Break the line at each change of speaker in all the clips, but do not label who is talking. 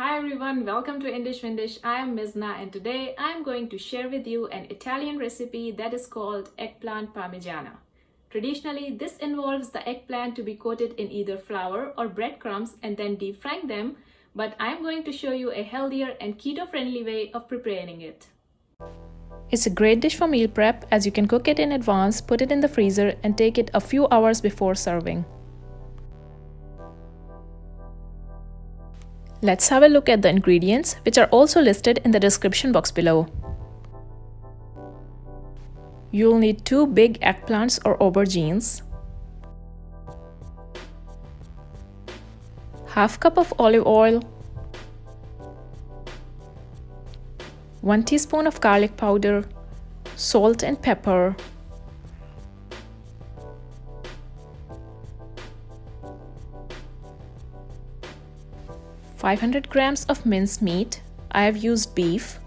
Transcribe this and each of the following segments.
Hi everyone, welcome to indisch.windisch. I am Mizna and today I am going to share with you an Italian recipe that is called eggplant parmigiana. Traditionally, this involves the eggplant to be coated in either flour or breadcrumbs and then deep frying them, but I am going to show you a healthier and keto-friendly way of preparing it. It's a great dish for meal prep as you can cook it in advance, put it in the freezer and take it a few hours before serving. Let's have a look at the ingredients, which are also listed in the description box below. You'll need 2 big eggplants or aubergines, half cup of olive oil, 1 teaspoon of garlic powder, salt and pepper, .500 grams of minced meat. I have used beef,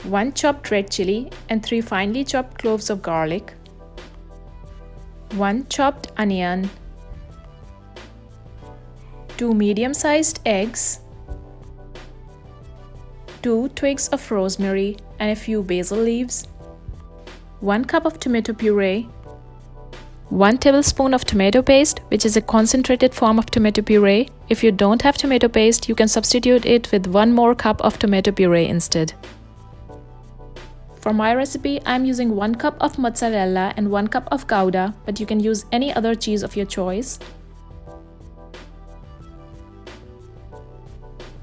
1 chopped red chili and 3 finely chopped cloves of garlic, 1 chopped onion, 2 medium-sized eggs, 2 twigs of rosemary and a few basil leaves, 1 cup of tomato puree, 1 tablespoon of tomato paste, which is a concentrated form of tomato puree. If you don't have tomato paste, you can substitute it with 1 more cup of tomato puree instead. For my recipe, I am using 1 cup of mozzarella and 1 cup of gouda, but you can use any other cheese of your choice.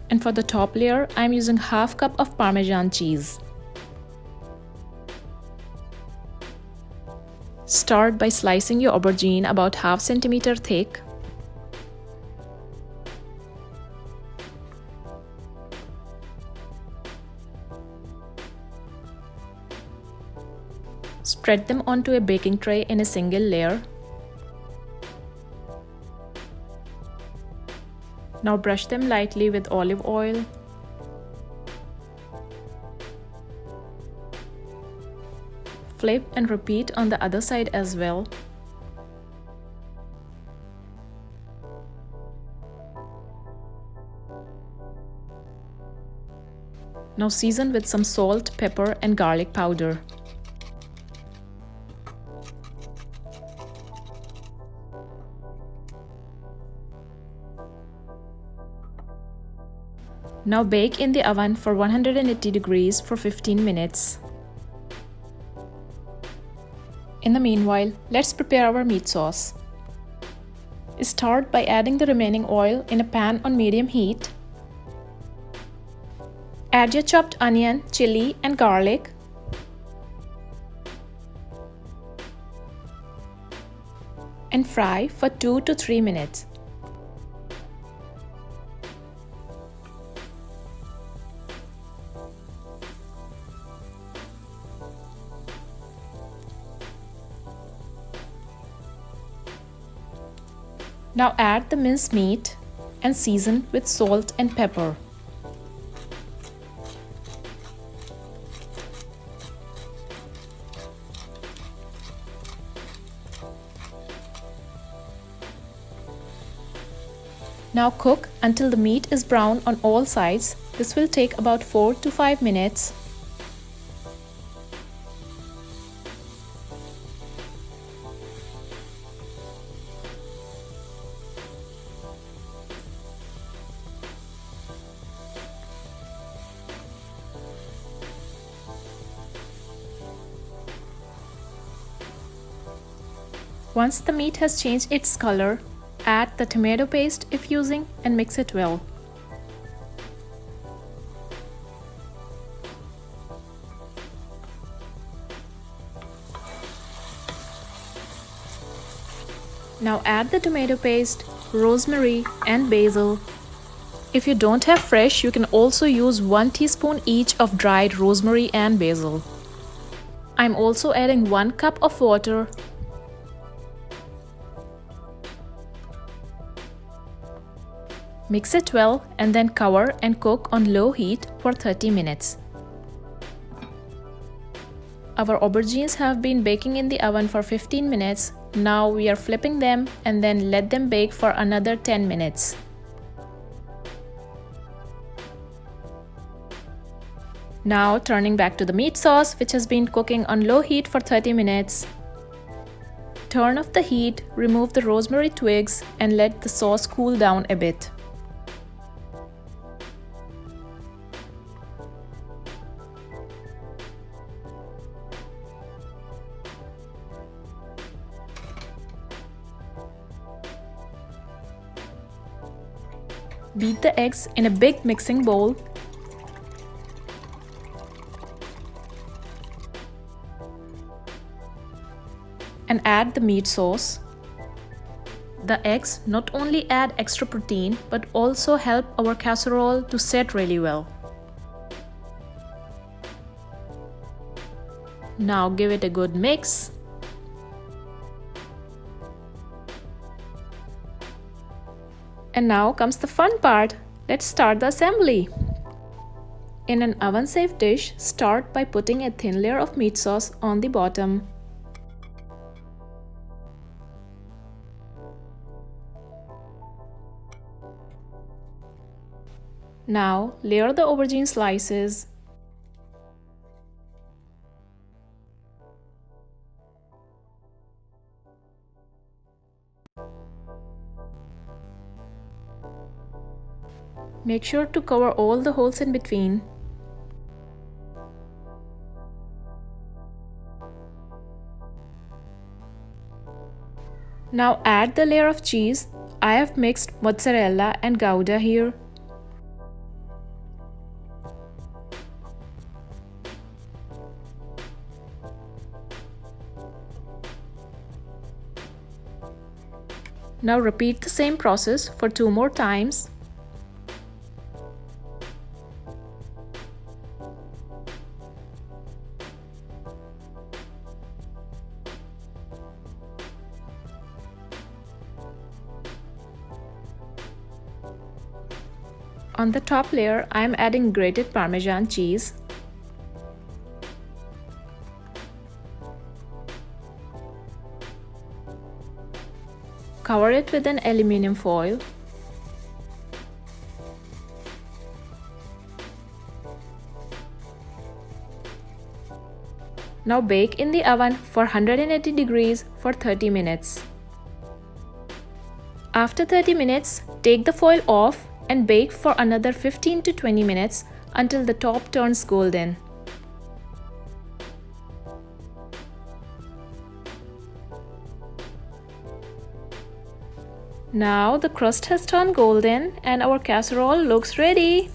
And for the top layer, I am using half cup of parmesan cheese. Start by slicing your aubergine about ½ centimeter thick. Spread them onto a baking tray in a single layer. Now brush them lightly with olive oil. Flip and repeat on the other side as well. Now season with some salt, pepper and garlic powder. Now bake in the oven for 180 degrees for 15 minutes. In the meanwhile, let's prepare our meat sauce. Start by adding the remaining oil in a pan on medium heat. Add your chopped onion, chili and garlic. And fry for 2 to 3 minutes. Now add the minced meat and season with salt and pepper. Now cook until the meat is brown on all sides. This will take about 4 to 5 minutes. Once the meat has changed its color, add the tomato paste if using and mix it well. Now add the tomato paste, rosemary and basil. If you don't have fresh, you can also use 1 teaspoon each of dried rosemary and basil. I'm also adding 1 cup of water. Mix it well and then cover and cook on low heat for 30 minutes. Our aubergines have been baking in the oven for 15 minutes. Now we are flipping them and then let them bake for another 10 minutes. Now turning back to the meat sauce, which has been cooking on low heat for 30 minutes. Turn off the heat, remove the rosemary twigs and let the sauce cool down a bit. Beat the eggs in a big mixing bowl. And add the meat sauce. The eggs not only add extra protein but also help our casserole to set really well. Now give it a good mix. And now comes the fun part. Let's start the assembly. In an oven-safe dish, start by putting a thin layer of meat sauce on the bottom. Now layer the aubergine slices. Make sure to cover all the holes in between. Now add the layer of cheese. I have mixed mozzarella and gouda here. Now repeat the same process for 2 more times. On the top layer, I am adding grated Parmesan cheese. Cover it with an aluminum foil. Now bake in the oven for 180 degrees for 30 minutes. After 30 minutes, take the foil off and bake for another 15 to 20 minutes until the top turns golden. Now the crust has turned golden and our casserole looks ready.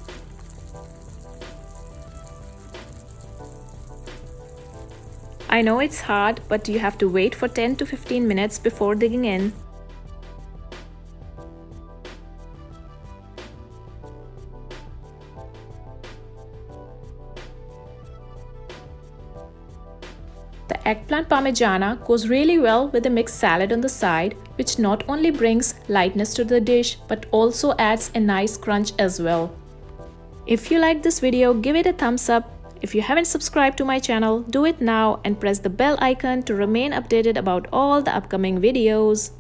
I know it's hard, but you have to wait for 10 to 15 minutes before digging in. The eggplant parmigiana goes really well with a mixed salad on the side, which not only brings lightness to the dish but also adds a nice crunch as well. If you like this video, give it a thumbs up. If you haven't subscribed to my channel, do it now and press the bell icon to remain updated about all the upcoming videos.